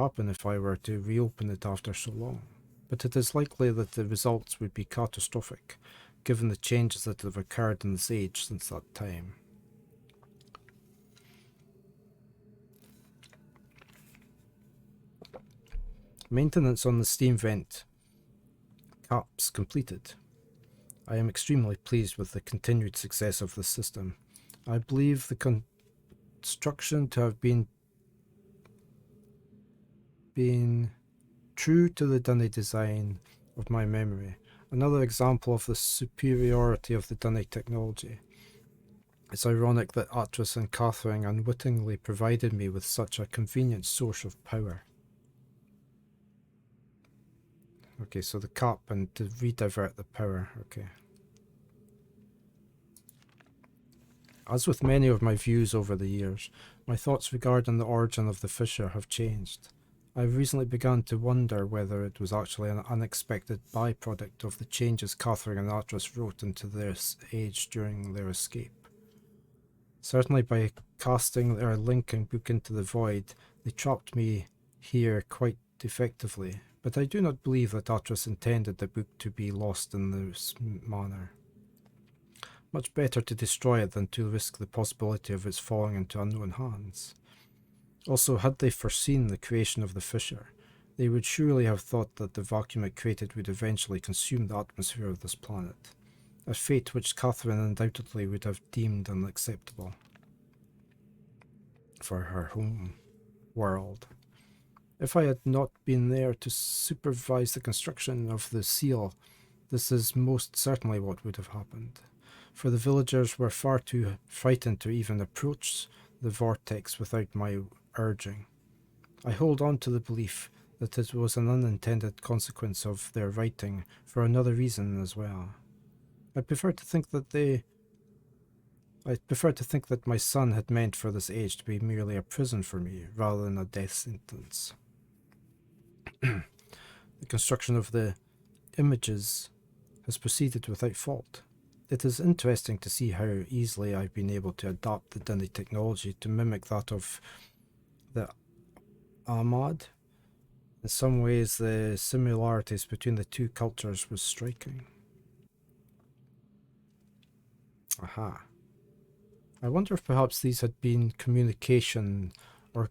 happen if I were to reopen it after so long, but it is likely that the results would be catastrophic, given the changes that have occurred in this age since that time. Maintenance on the steam vent caps completed. I am extremely pleased with the continued success of this system. I believe the construction to have been true to the Dunny design of my memory. Another example of the superiority of the Dunny technology. It's ironic that Atris and Catherine unwittingly provided me with such a convenient source of power. Okay, so the cap and to redivert the power, okay. As with many of my views over the years, my thoughts regarding the origin of the fissure have changed. I've recently begun to wonder whether it was actually an unexpected byproduct of the changes Catherine and Atris wrote into this age during their escape. Certainly by casting their linking book into the void, they trapped me here quite effectively, but I do not believe that Atris intended the book to be lost in this manner. Much better to destroy it than to risk the possibility of its falling into unknown hands. Also, had they foreseen the creation of the fissure, they would surely have thought that the vacuum it created would eventually consume the atmosphere of this planet, a fate which Catherine undoubtedly would have deemed unacceptable for her home world. If I had not been there to supervise the construction of the seal, this is most certainly what would have happened, for the villagers were far too frightened to even approach the vortex without my urging. I hold on to the belief that it was an unintended consequence of their writing for another reason as well. I prefer to think that my son had meant for this age to be merely a prison for me, rather than a death sentence. The construction of the images has proceeded without fault. It is interesting to see how easily I've been able to adapt the Dunny technology to mimic that of the Ahmad. In some ways, the similarities between the two cultures was striking. Aha. I wonder if perhaps these had been communication or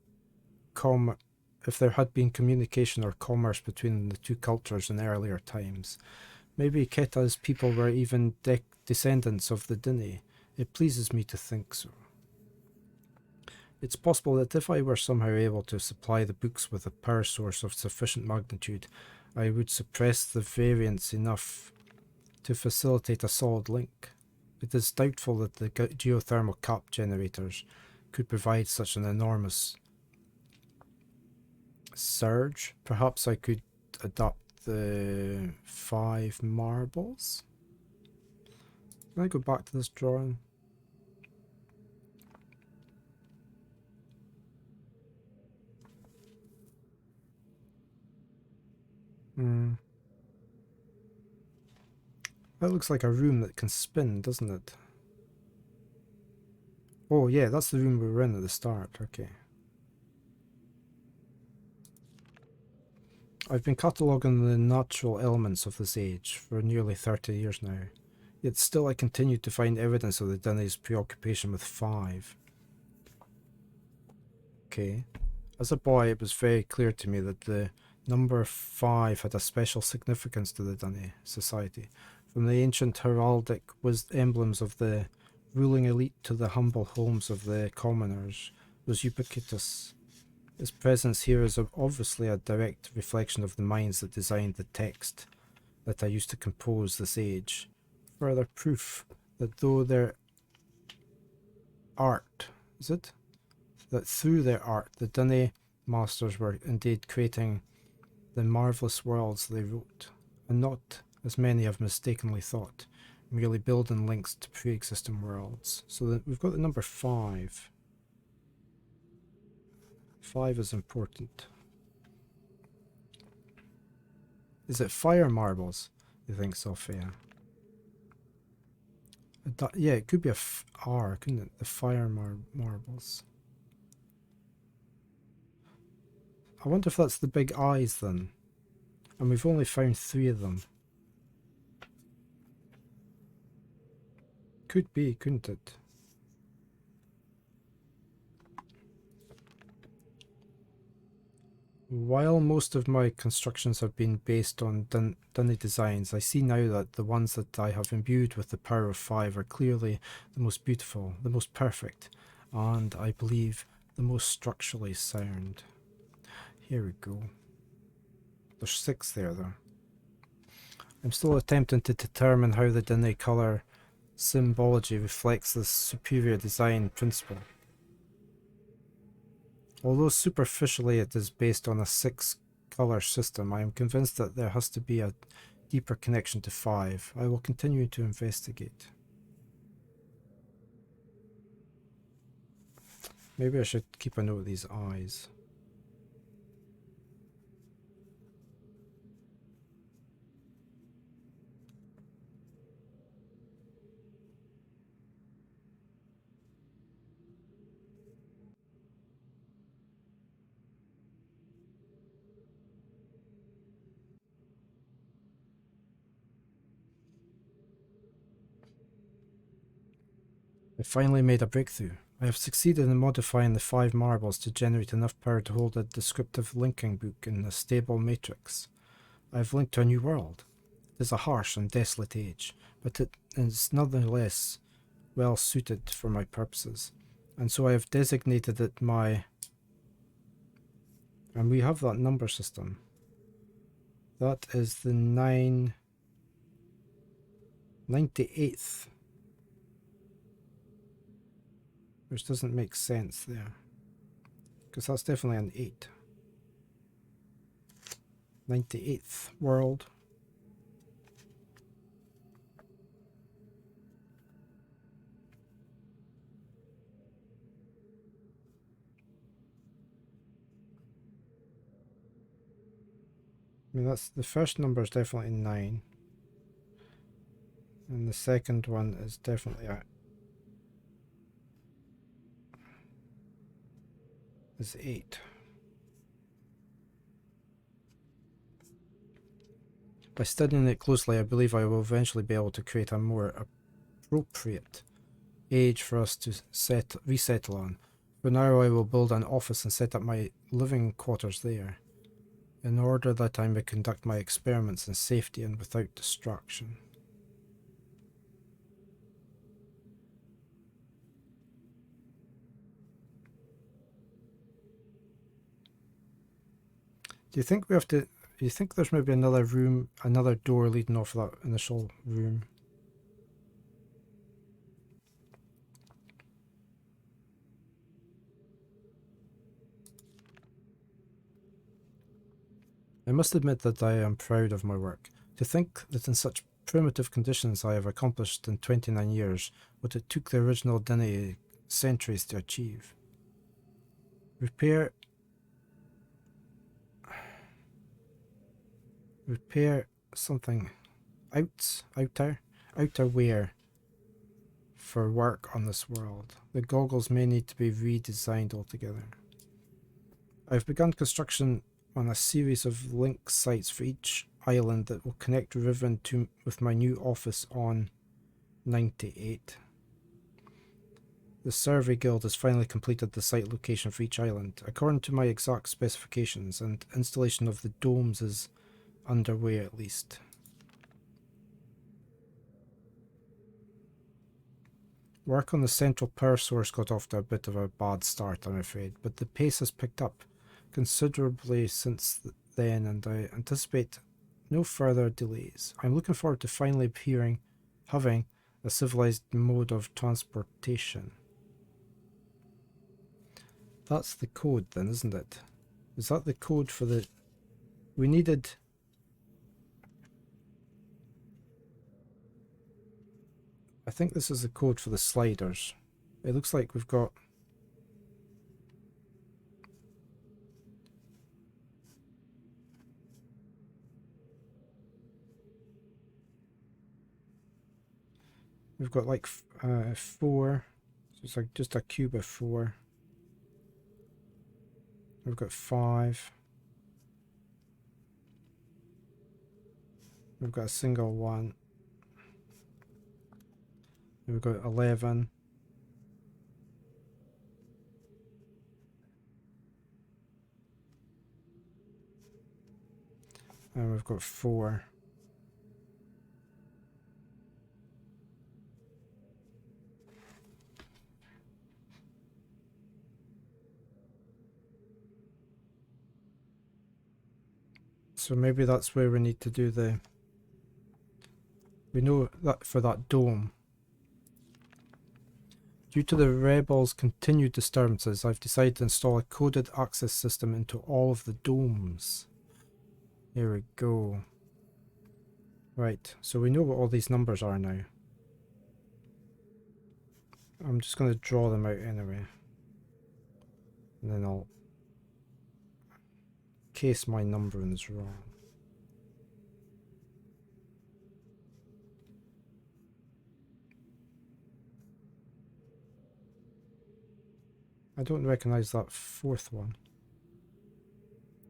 if there had been communication or commerce between the two cultures in earlier times. Maybe Keta's people were even descendants of the Dinni. It pleases me to think so. It's possible that if I were somehow able to supply the books with a power source of sufficient magnitude, I would suppress the variance enough to facilitate a solid link. It is doubtful that the geothermal cap generators could provide such an enormous surge. Perhaps I could adapt the 5 marbles. Can I go back to this drawing? That looks like a room that can spin, doesn't it? Oh yeah, that's the room we were in at the start, okay. I've been cataloguing the natural elements of this age for nearly 30 years now, yet still I continue to find evidence of the Dinni's preoccupation with 5. Okay. As a boy, it was very clear to me that the number 5 had a special significance to the Dunny society. From the ancient heraldic emblems of the ruling elite to the humble homes of the commoners was ubiquitous. Its presence here is obviously a direct reflection of the minds that designed the text that I used to compose this age. Further proof that through their art, the Dunny masters were indeed creating the marvellous worlds they wrote, and not, as many have mistakenly thought, merely building links to pre-existing worlds. So that we've got the number 5. 5 is important. Is it fire marbles, you think, Sophia? Yeah, it could be a R, couldn't it? The fire marbles. I wonder if that's the big eyes then. And we've only found 3 of them. Could be, couldn't it? While most of my constructions have been based on dunny designs, I see now that the ones that I have imbued with the power of 5 are clearly the most beautiful, the most perfect, and I believe the most structurally sound. Here we go. There's 6 there though. I'm still attempting to determine how the dunny colour symbology reflects this superior design principle. Although superficially it is based on a 6-colour system, I am convinced that there has to be a deeper connection to 5. I will continue to investigate. Maybe I should keep a note of these eyes. I finally made a breakthrough. I have succeeded in modifying the 5 marbles to generate enough power to hold a descriptive linking book in a stable matrix. I have linked to a new world. It is a harsh and desolate age, but it is nonetheless well suited for my purposes, and so I have designated it my... And we have that number system. That is the 98th. Which doesn't make sense there. Because that's definitely an 8. 98th world. I mean, that's the first number is definitely 9. And the second one is definitely is 8. By studying it closely, I believe I will eventually be able to create a more appropriate age for us to resettle on. For now, I will build an office and set up my living quarters there, in order that I may conduct my experiments in safety and without distraction. Do you think we have to... Do you think there's maybe another room, another door leading off that initial room? I must admit that I am proud of my work. To think that in such primitive conditions I have accomplished in 29 years what it took the original Dene centuries to achieve. Repair something outerwear for work on this world. The goggles may need to be redesigned altogether. I've begun construction on a series of link sites for each island that will connect Riven with my new office on 98. The Survey Guild has finally completed the site location for each island, according to my exact specifications, and installation of the domes is underway at least. Work on the central power source got off to a bit of a bad start, I'm afraid, but the pace has picked up considerably since then, and I anticipate no further delays. I'm looking forward to finally having a civilized mode of transportation. That's the code then, isn't it? Is that the code for the... We needed... I think this is the code for the sliders. It looks like we've got... We've got like 4. So it's like just a cube of 4. We've got 5. We've got a single one. We've got 11. And we've got 4. So maybe that's where we need to do the... We know that for that dome. Due to the rebels' continued disturbances, I've decided to install a coded access system into all of the domes. Here we go. Right, so we know what all these numbers are now. I'm just going to draw them out anyway. And then I'll... in case my numbering is wrong. I don't recognise that 4th one.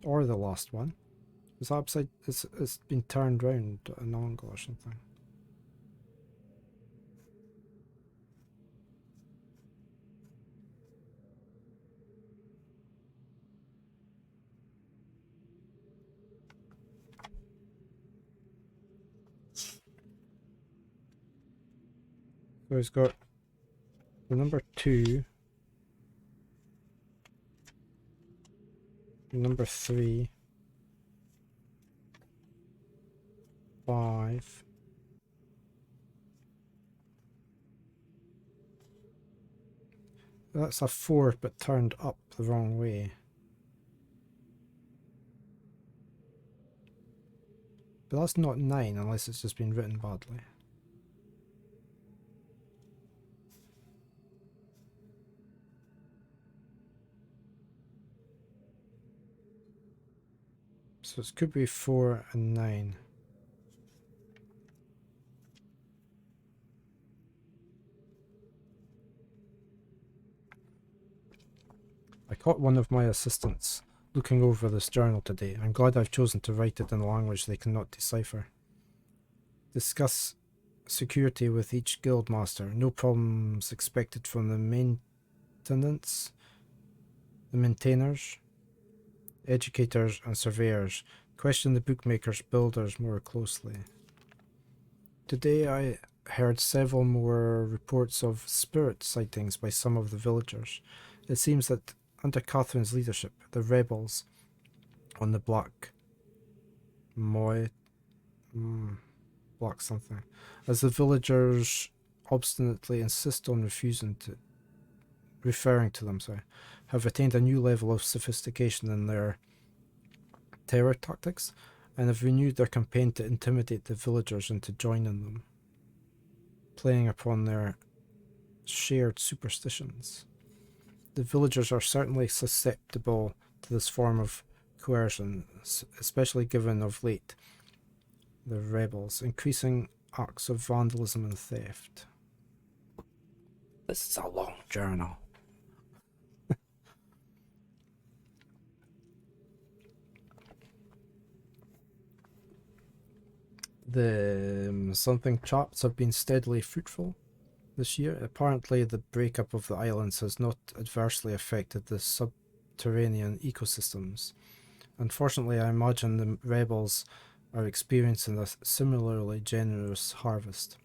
Or the last one. Is that upside... It's been turned round at an angle or something. So it's got the number 2, the number 3, 5, that's a 4 but turned up the wrong way. But that's not 9 unless it's just been written badly. So it could be 4 and 9. I caught one of my assistants looking over this journal today. I'm glad I've chosen to write it in a language they cannot decipher. Discuss security with each guild master. No problems expected from the maintenance, the maintainers, educators and surveyors. Question the bookmakers, builders more closely. Today I heard several more reports of spirit sightings by some of the villagers. It seems that under Catherine's leadership, the rebels on the Black Black something, as the villagers obstinately insist on referring to them, have attained a new level of sophistication in their terror tactics and have renewed their campaign to intimidate the villagers into joining them, playing upon their shared superstitions. The villagers are certainly susceptible to this form of coercion, especially given of late the rebels' increasing acts of vandalism and theft. This is a long journal. The something traps have been steadily fruitful this year. Apparently the breakup of the islands has not adversely affected the subterranean ecosystems. Unfortunately, I imagine the rebels are experiencing a similarly generous harvest.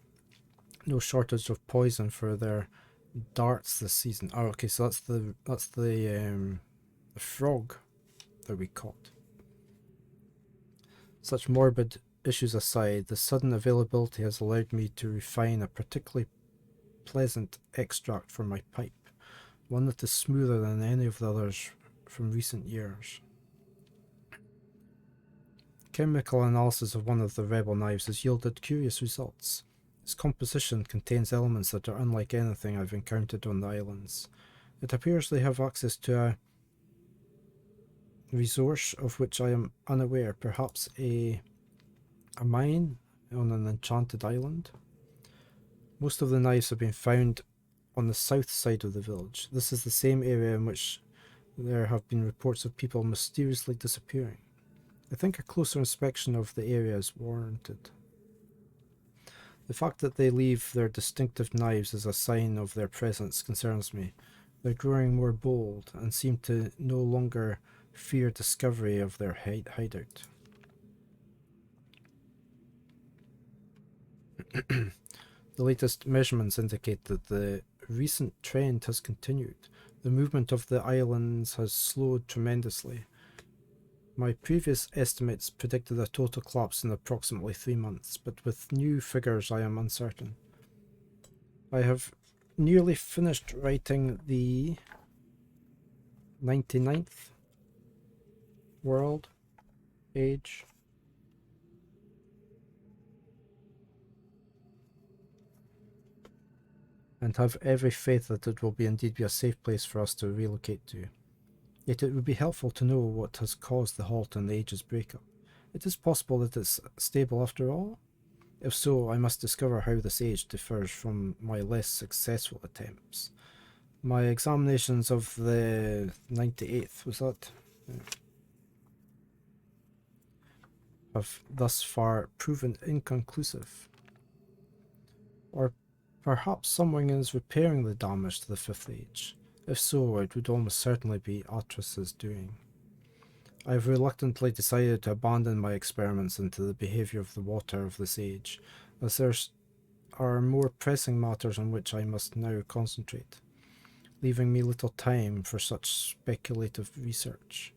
No shortage of poison for their darts this season. Oh, okay, so that's the frog that we caught. Such morbid issues aside, the sudden availability has allowed me to refine a particularly pleasant extract for my pipe, one that is smoother than any of the others from recent years. Chemical analysis of one of the rebel knives has yielded curious results. Its composition contains elements that are unlike anything I've encountered on the islands. It appears they have access to a resource of which I am unaware, perhaps a mine on an enchanted island. Most of the knives have been found on the south side of the village. This is the same area in which there have been reports of people mysteriously disappearing. I think a closer inspection of the area is warranted. The fact that they leave their distinctive knives as a sign of their presence concerns me. They're growing more bold and seem to no longer fear discovery of their hideout. The latest measurements indicate that the recent trend has continued. The movement of the islands has slowed tremendously. My previous estimates predicted a total collapse in approximately 3 months, but with new figures I am uncertain. I have nearly finished writing the 99th world age. And have every faith that it will indeed be a safe place for us to relocate to. Yet it would be helpful to know what has caused the halt in the age's breakup. It is possible that it's stable after all? If so, I must discover how this age differs from my less successful attempts. My examinations of the 98th, was that? Yeah, have thus far proven inconclusive. Or perhaps someone is repairing the damage to the Fifth Age. If so, it would almost certainly be Atris's doing. I have reluctantly decided to abandon my experiments into the behaviour of the water of this age, as there are more pressing matters on which I must now concentrate, leaving me little time for such speculative research.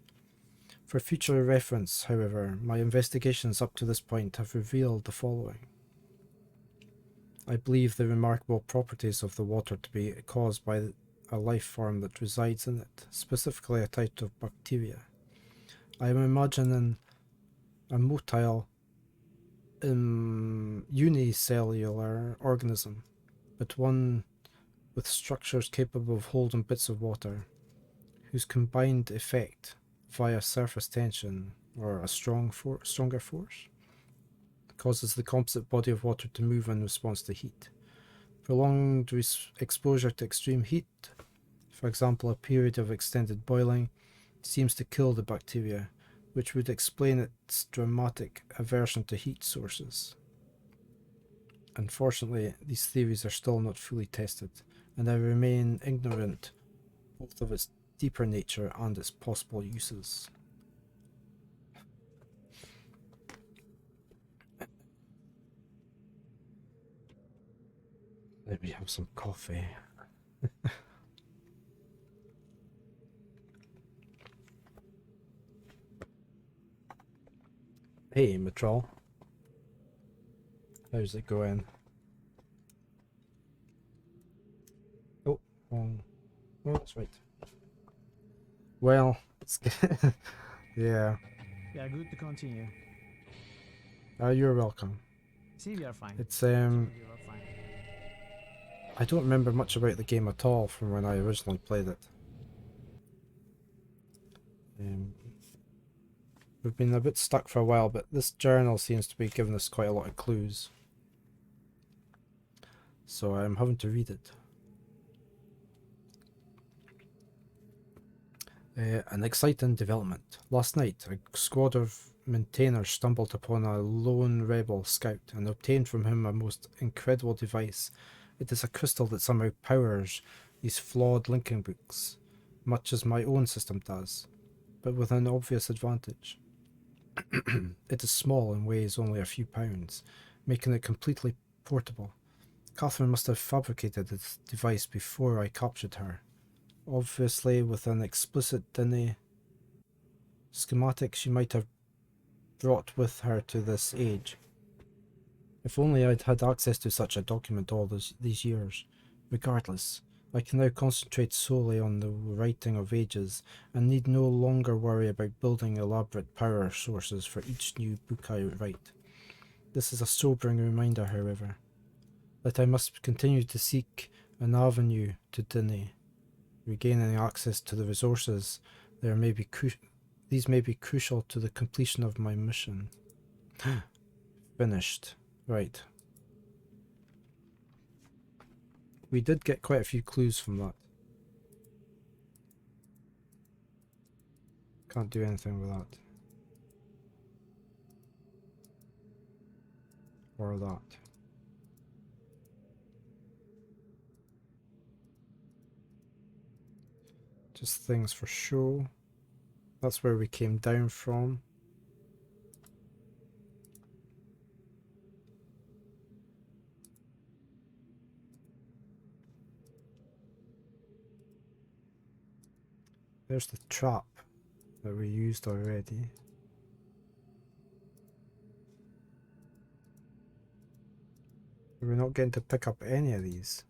For future reference, however, my investigations up to this point have revealed the following. I believe the remarkable properties of the water to be caused by a life form that resides in it, specifically a type of bacteria. I am imagining a motile unicellular organism, but one with structures capable of holding bits of water, whose combined effect, via surface tension or a stronger force, causes the composite body of water to move in response to heat. Prolonged exposure to extreme heat, for example a period of extended boiling, seems to kill the bacteria, which would explain its dramatic aversion to heat sources. Unfortunately, these theories are still not fully tested, and I remain ignorant both of its deeper nature and its possible uses. Let me have some coffee. Hey, Matrol. How's it going? Oh, that's right. Well, it's good. Yeah. Yeah, good to continue. You're welcome. See, we are fine. It's We are fine. I don't remember much about the game at all from when I originally played it. We've been a bit stuck for a while, but this journal seems to be giving us quite a lot of clues. So I'm having to read it. An exciting development. Last night, a squad of maintainers stumbled upon a lone rebel scout and obtained from him a most incredible device. It is a crystal that somehow powers these flawed linking books, much as my own system does, but with an obvious advantage. It is small and weighs only a few pounds, making it completely portable. Catherine must have fabricated this device before I captured her. Obviously, with an explicit Dinny schematic she might have brought with her to this age. If only I'd had access to such a document all these years. Regardless, I can now concentrate solely on the writing of ages and need no longer worry about building elaborate power sources for each new book I write. This is a sobering reminder, however, that I must continue to seek an avenue to Dinny, regaining access to the resources these may be crucial to the completion of my mission. Finished. Right. We did get quite a few clues from that. Can't do anything with that. Or that. Just things for show. That's where we came down from. There's the trap that we used already. We're not getting to pick up any of these.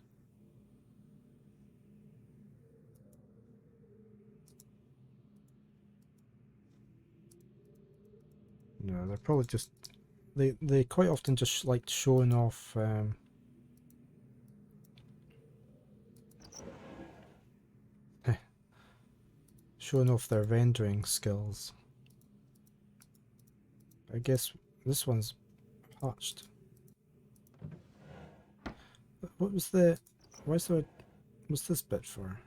No, they're probably just... They quite often just like showing off... showing off their rendering skills. I guess this one's patched. What was the... What's this bit for?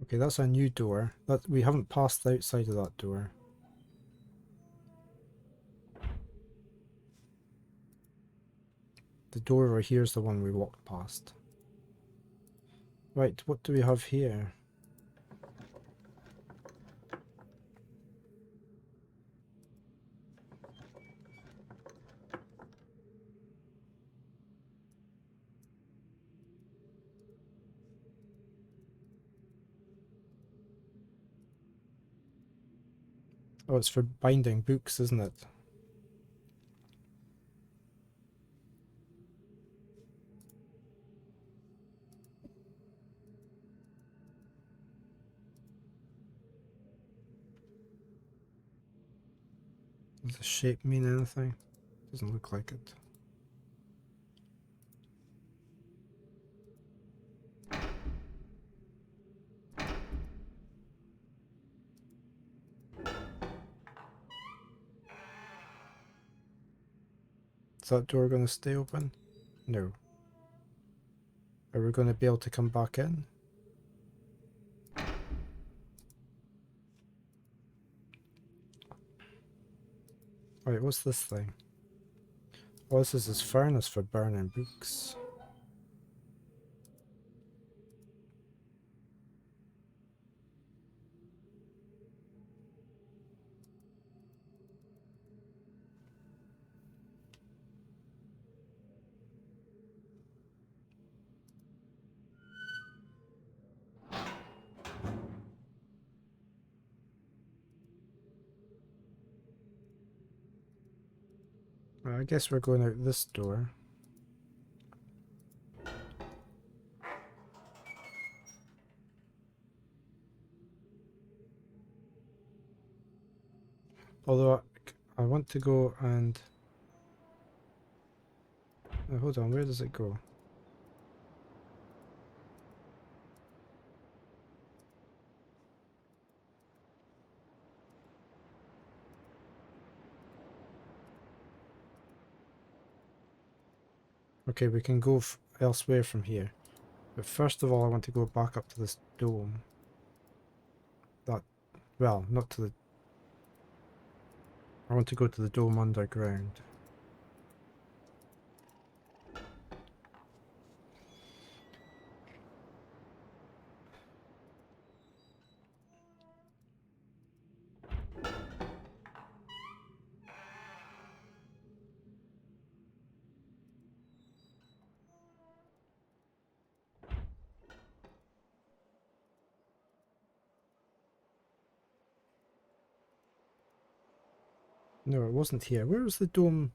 Okay, that's a new door. That we haven't passed outside of that door. The door over here is the one we walked past. Right, what do we have here? Oh, it's for binding books, isn't it? Does the shape mean anything? Doesn't look like it. Is that door going to stay open? No. Are we going to be able to come back in? Right, what's this thing? Oh, this is his furnace for burning books. Well, I guess we're going out this door. Although I want to go and... hold on, where does it go? Okay, we can go elsewhere from here. But first of all, I want to go back up to this dome. That... well, not to the... I want to go to the dome underground. No, it wasn't here. Where was the dome?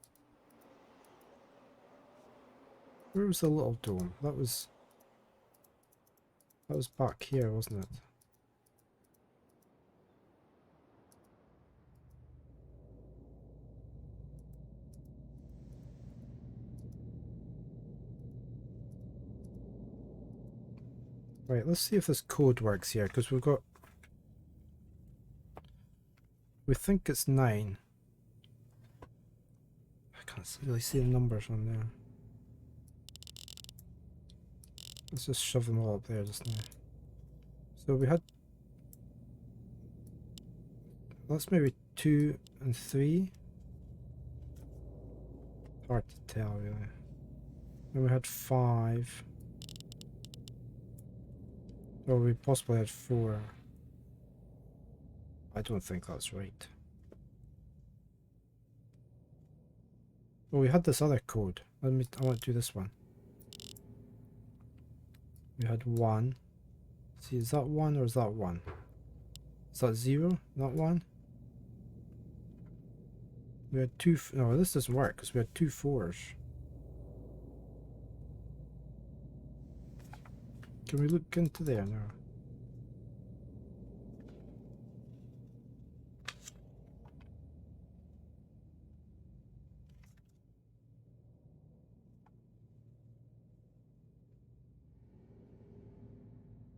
Where was the little dome? That was back here, wasn't it? Right, let's see if this code works here, because we've got... We think it's 9. I can't really see the numbers on there. Let's just shove them all up there just now. So we had... That's maybe 2 and 3. Hard to tell, really. Then we had 5. Or we possibly had 4. I don't think that's right. Oh, we had this other code. I want to do this one. We had 1. See, is that 1 or is that 1? Is that 0? Not 1? We had 2... No, this doesn't work because we had 2 4s. Can we look into there now?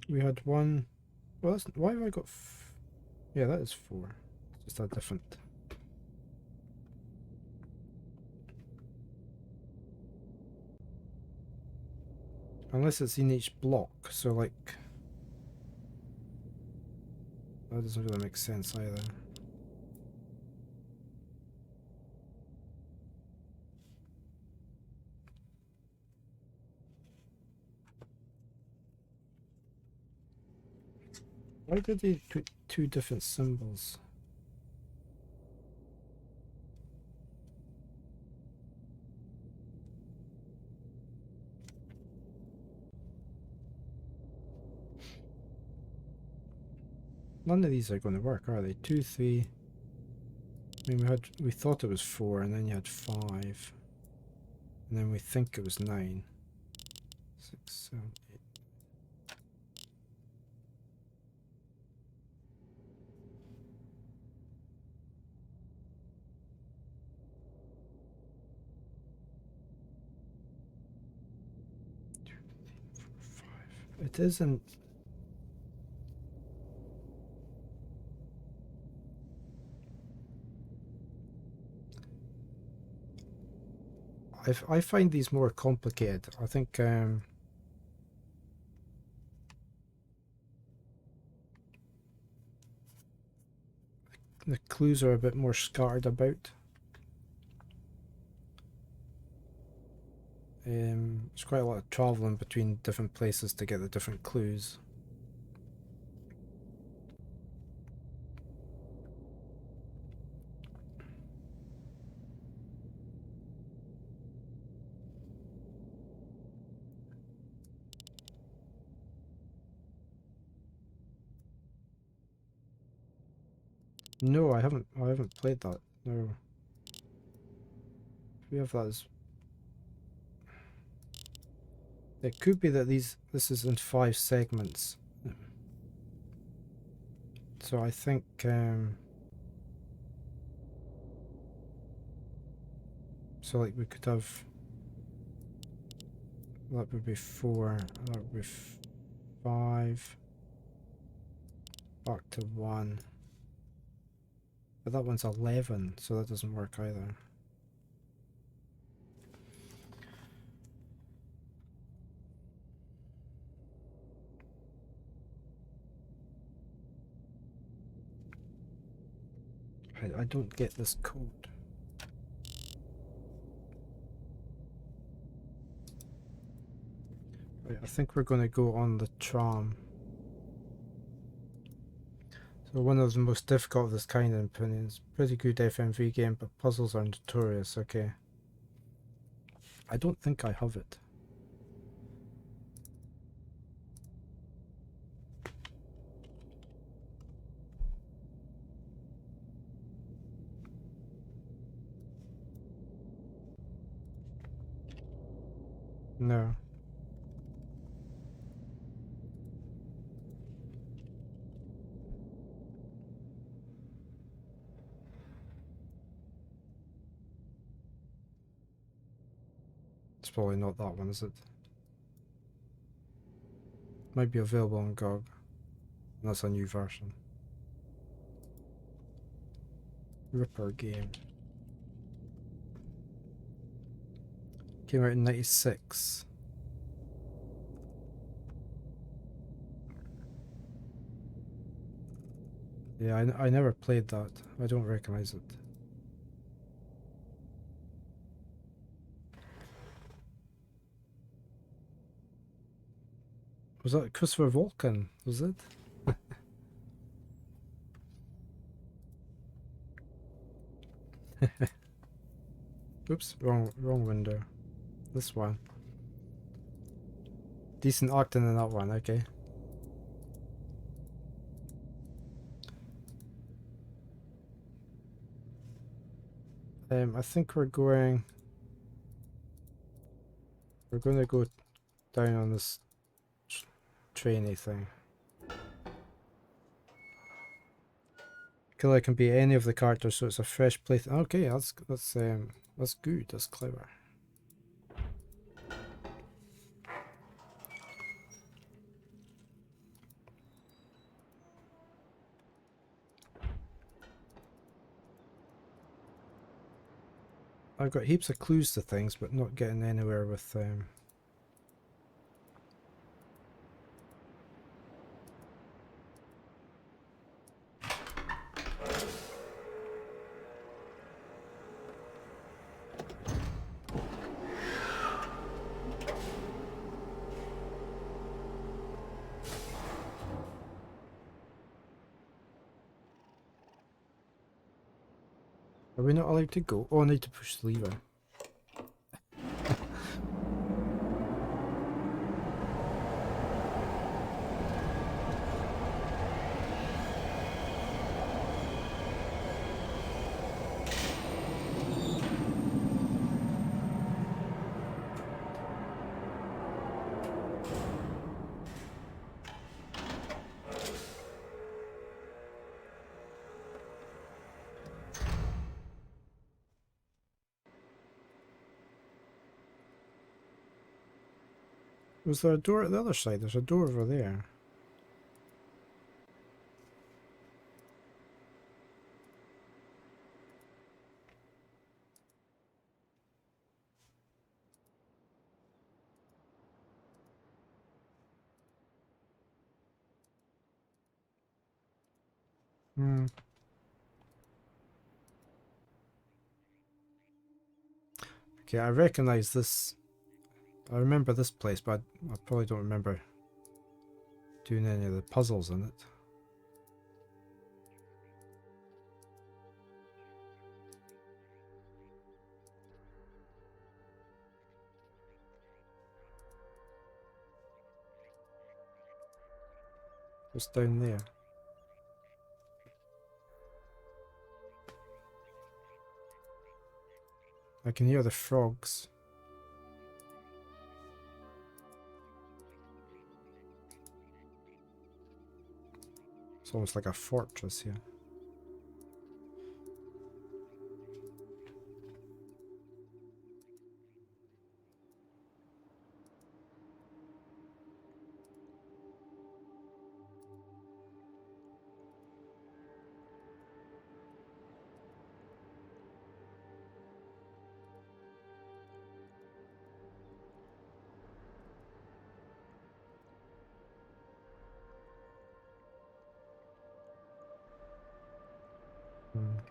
We had 1... Well, that's... Why have I got... Yeah, that is 4. It's just a different... Unless it's in each block, so like... That doesn't really make sense either. Why did they put 2 different symbols? None of these are going to work, are they? 2, 3... I mean, we thought it was 4, and then you had 5. And then we think it was 9. 6, 7, 8. It isn't... I find these more complicated. I think the clues are a bit more scattered about. There's quite a lot of travelling between different places to get the different clues. No, I haven't played that. No. We have that as... It could be that this is in 5 segments. So I think so like we could have... That would be 4, that would be 5, back to 1. But that one's 11, so that doesn't work either. I don't get this code. Right, I think we're going to go on the tram. So one of the most difficult of this kind in opinions. Pretty good FMV game, but puzzles are notorious. Okay. I don't think I have it. No. It's probably not that one, is it? Might be available on GOG. That's a new version. Ripper game. Came out in 96. Yeah, I never played that. I don't recognize it. Was that Christopher Walken? Was it? Oops, wrong window. This one. Decent acting in that one, okay. I think we're going to go down on this trainy thing. Killer can be any of the characters, so it's a fresh playthrough. Okay, that's good. That's clever. I've got heaps of clues to things, but not getting anywhere with them. Are we not allowed to go? Oh, I need to push the lever. Was there a door at the other side? There's a door over there. Hmm. Okay, I recognize this. I remember this place, but I probably don't remember doing any of the puzzles in it. What's down there? I can hear the frogs. It's almost like a fortress here.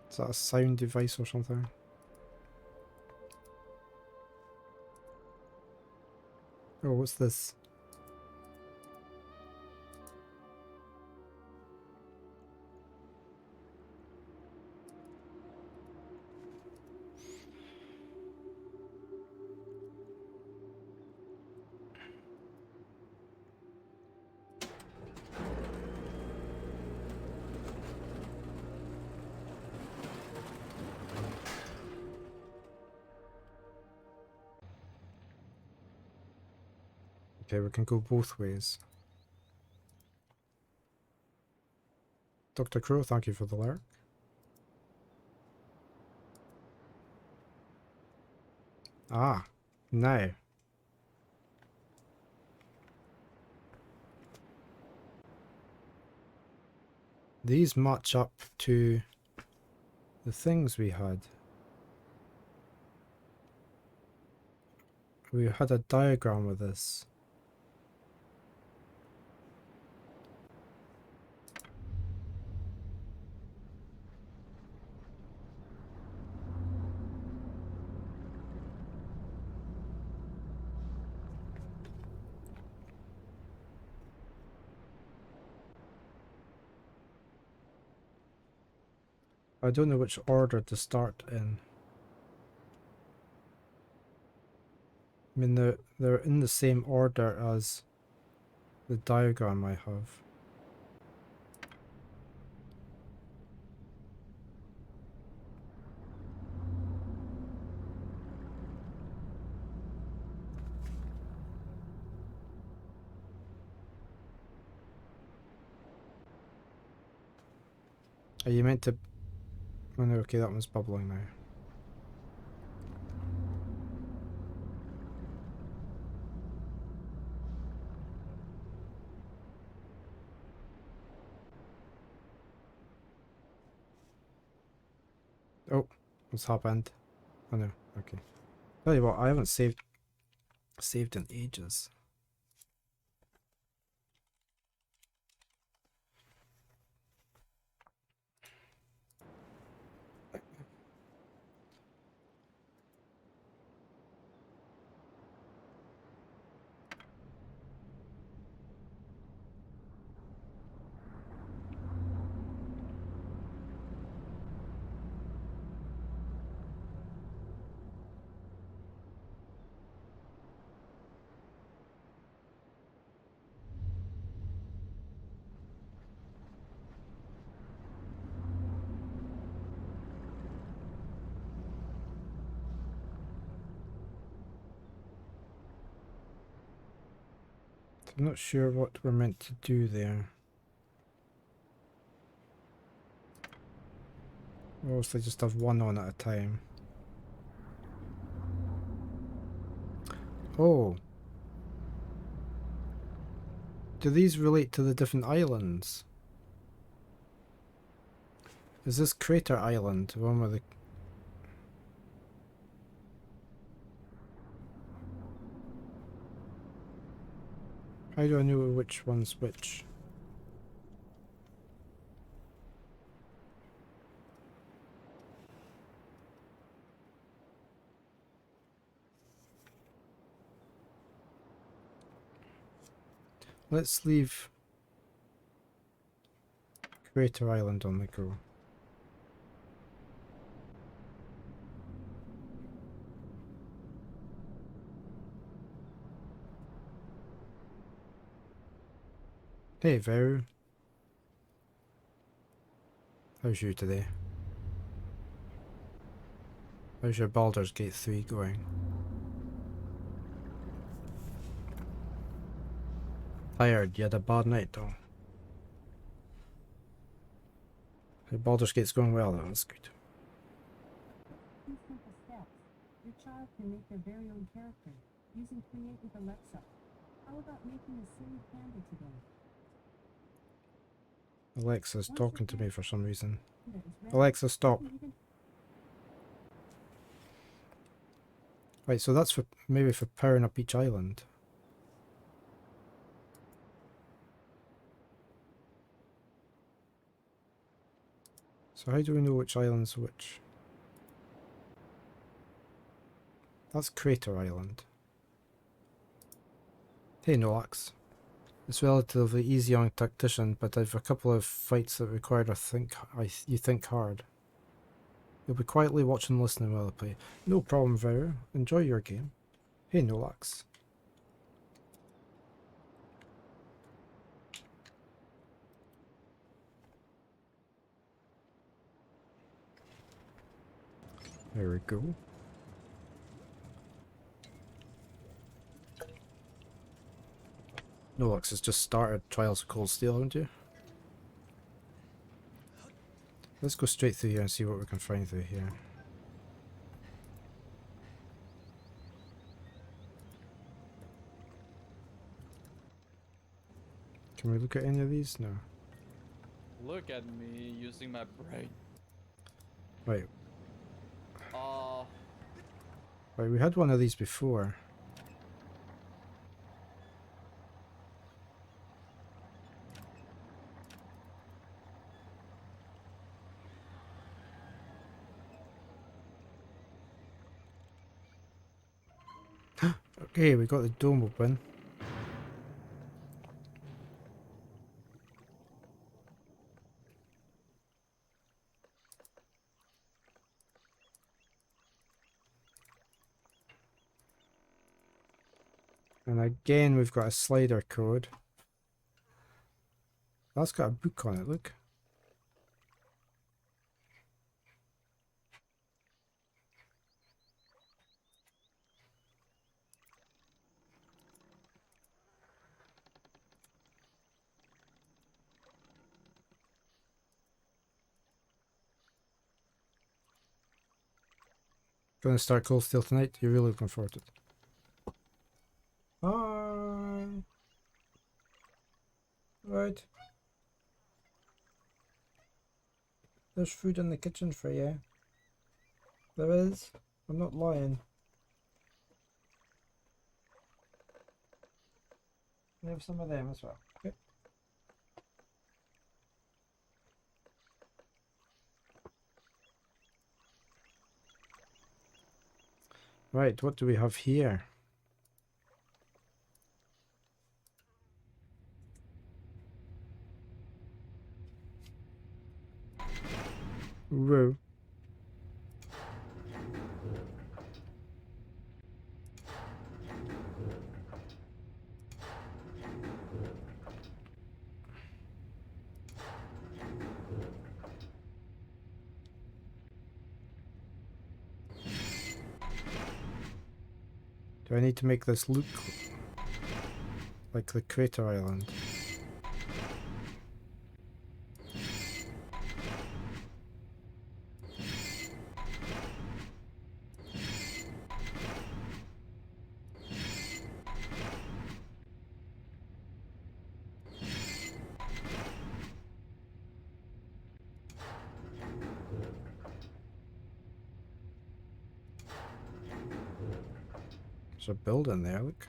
Is that a sound device or something? Oh, what's this? Okay, we can go both ways. Dr. Crow, thank you for the alert. Ah, now. These match up to the things we had. We had a diagram of this. I don't know which order to start in. I mean, they're in the same order as the diagram I have. Are you meant to... Oh no, okay, that one's bubbling now. Oh, what's happened? Oh no, okay. Tell you what, I haven't saved in ages. I'm not sure what we're meant to do there. Or else they just have one on at a time. Oh. Do these relate to the different islands? Is this Crater Island the one with the... How do I know which one's which? Let's leave Crater Island on the go. Hey Veru, how's you today? How's your Baldur's Gate 3 going? Tired, you had a bad night though. Your Baldur's Gate's going well though, that's good. Two simple steps. Your child can make their very own character using Create with Alexa. How about making a silly candle today? Alexa's Once talking your to me for some reason. candle is ready, Alexa, stop. you can even Right, so that's for maybe for powering up each island. So how do we know which island's which? That's Crater Island. Hey Nolax. It's relatively easy on Tactician, but I've a couple of fights that require you think hard. You'll be quietly watching and listening while I play. No problem, Veru. Enjoy your game. Hey Nolax. There we go. Nolax has just started Trials of Cold Steel, haven't you? Let's go straight through here and see what we can find through here. Can we look at any of these? No. Look at me using my brain. Right. Uh, Right, we had one of these before. Okay, we got the dome open. And again, we've got a slider code. That's got a book on it, look. Gonna start Cold Steel tonight? You're really looking forward to it. Hi. Right. There's food in the kitchen for you. There is. I'm not lying. We have some of them as well. Okay. Right, what do we have here? Whoa. Do I need to make this look like the crater island? There's a building there, look.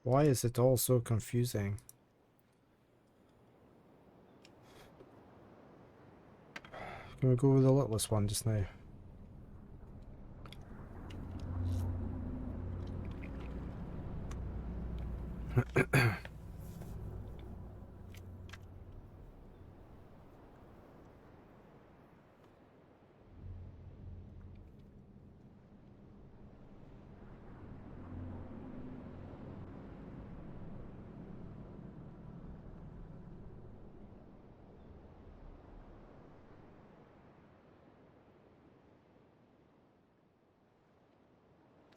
Why is it all so confusing? Can we go with the littlest one just now?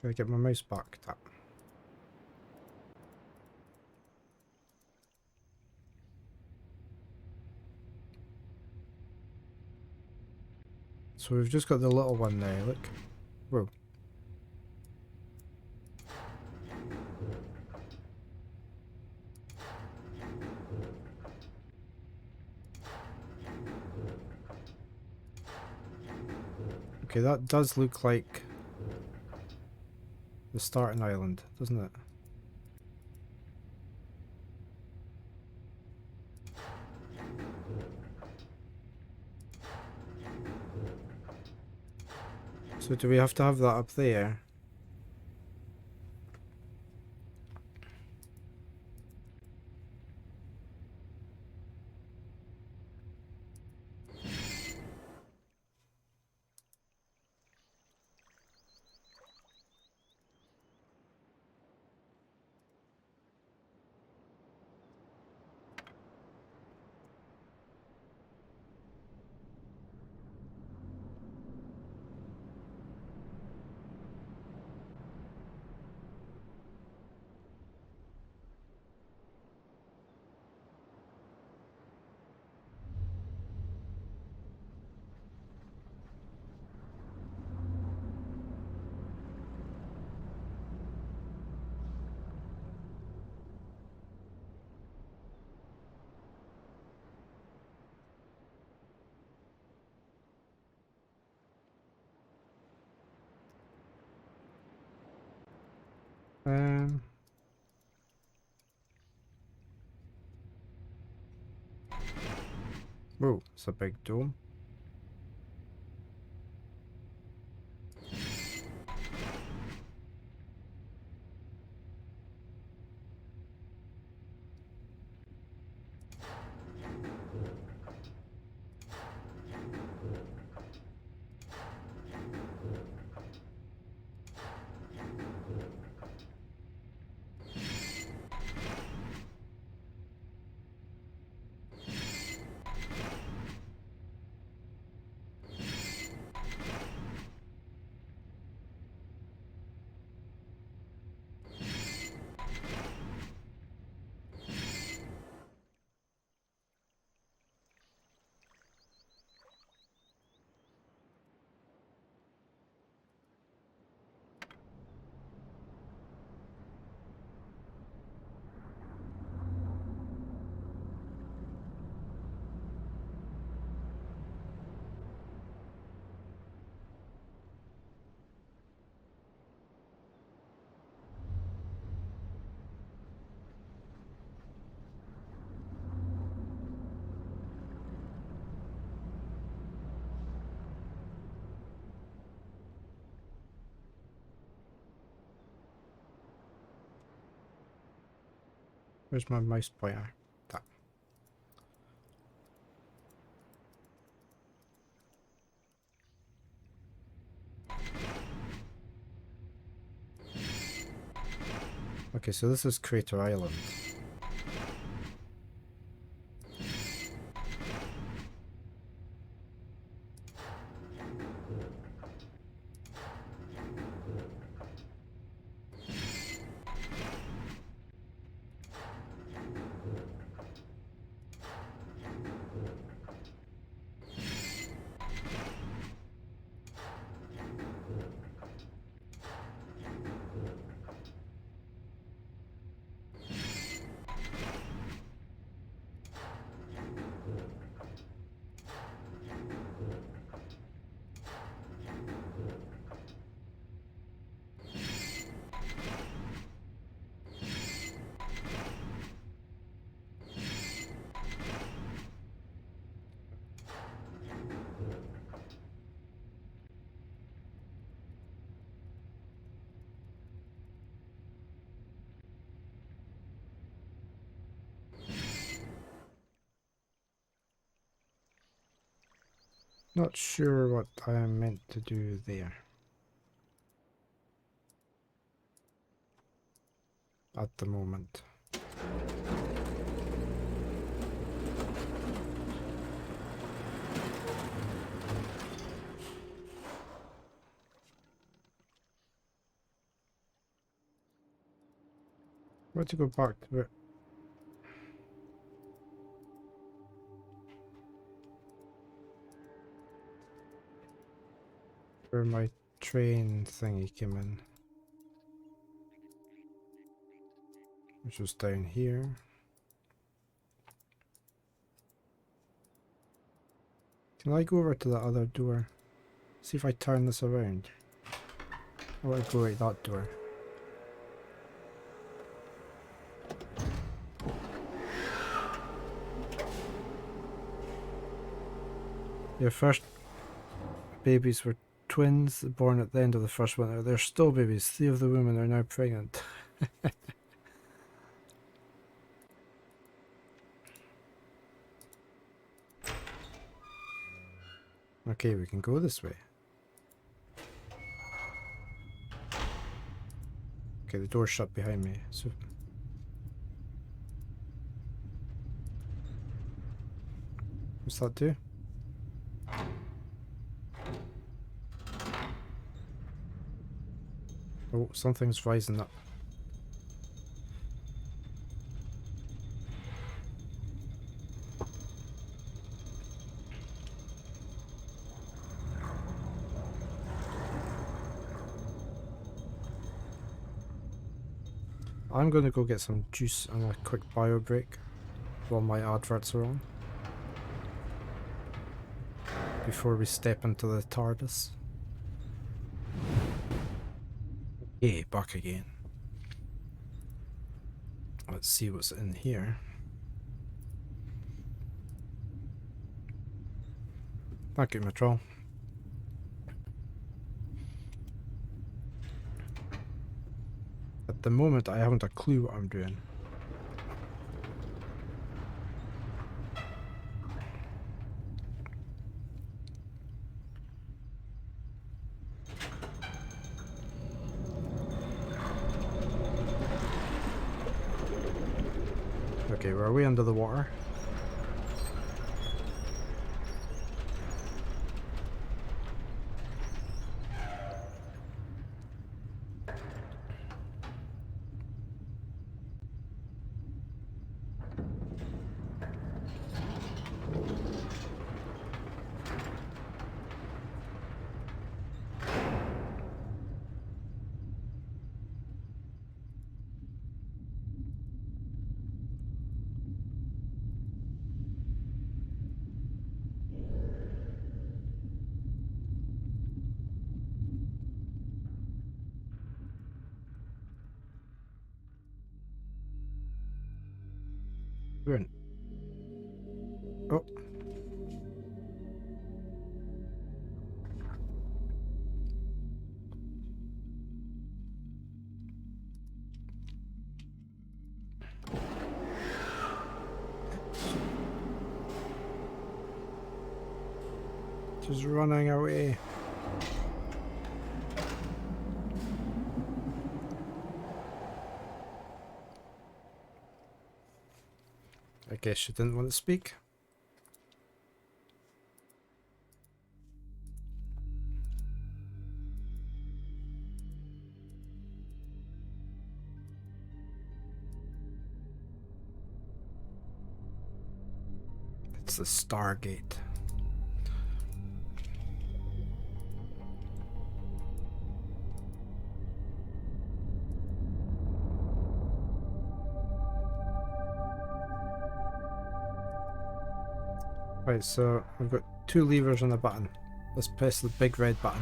Gotta get my mouse back. Tap. So we've just got the little one now, look. Whoa. Okay, that does look like the starting island, doesn't it? So do we have to have that up there? Whoa, it's a big dome. Where's my mouse pointer? That. Okay, so this is Crater Island. Not sure what I am meant to do there. At the moment. Where to go back to it? Where my train thingy came in. Which was down here. Can I go over to the other door? See if I turn this around. I want to go out that door. Your first babies were twins born at the end of the first winter. They're still babies. 3 of the women are now pregnant. Okay, we can go this way. Okay, the door's shut behind me. So what's that do? Oh, something's rising up. I'm going to go get some juice and a quick bio break while my adverts are on. Before we step into the TARDIS. Okay, back again. Let's see what's in here. Thank you, Metro. At the moment, I haven't a clue what I'm doing. Okay, we're way under the water. We're in. Oh. Just running away. I guess she didn't want to speak. It's the Stargate. Right, so I've got two levers on the button. Let's press the big red button.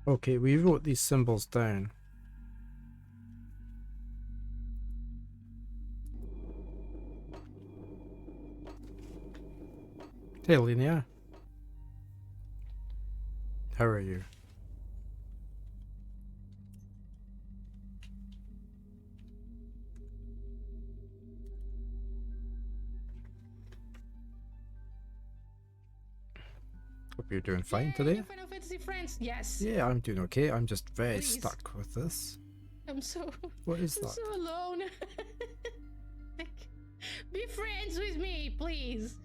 Okay, we wrote these symbols down. Hey, Linnea. How are you? Hope you're doing fine Yay, today. new Final Fantasy friends. Yes. Yeah, I'm doing okay. I'm just very Please. stuck with this. I'm so What is I'm that? so alone. Like, be friends with me, please.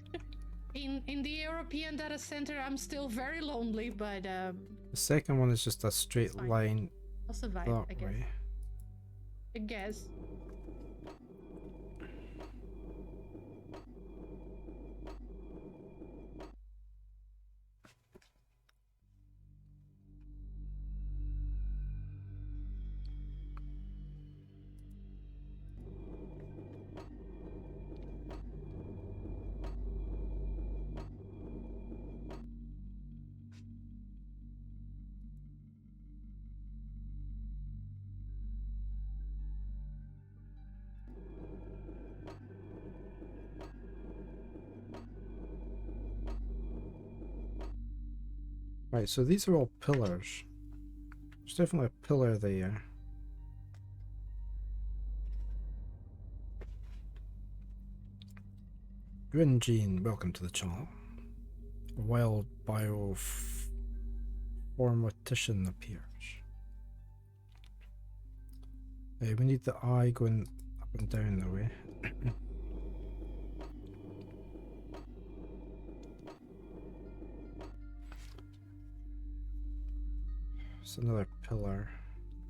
In the European data center, I'm still very lonely, but The second one is just a straight fine. line I'll survive. that I guess. way. I guess. Right, so these are all pillars. There's definitely a pillar there. Grin Jean, welcome to the channel. A wild bioformatician appears. Hey, we need the eye going up and down the way. It's another pillar.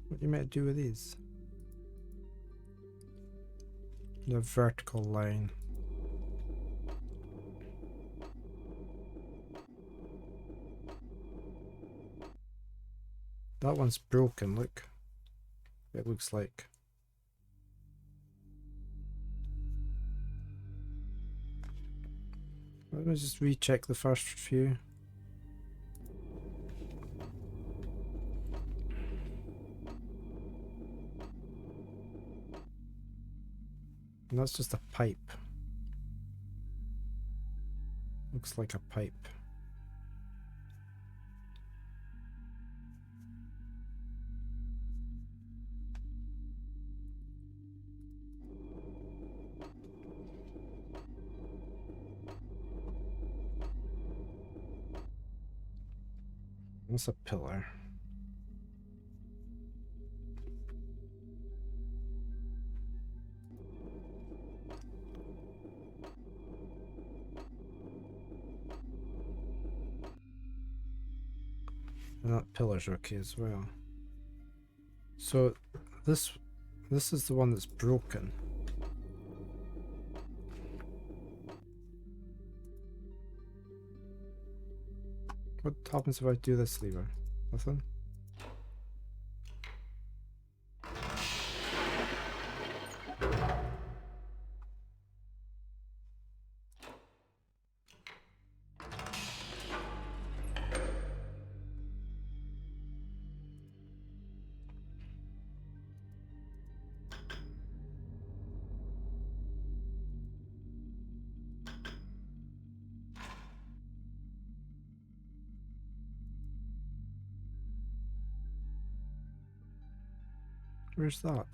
What you might do with these? The vertical line. That one's broken, look. It looks like. Let me just recheck the first few. And that's just a pipe. Looks like a pipe. That's a pillar. And that pillar's okay as well. So this is the one that's broken. What happens if I do this lever? Nothing? Where's that?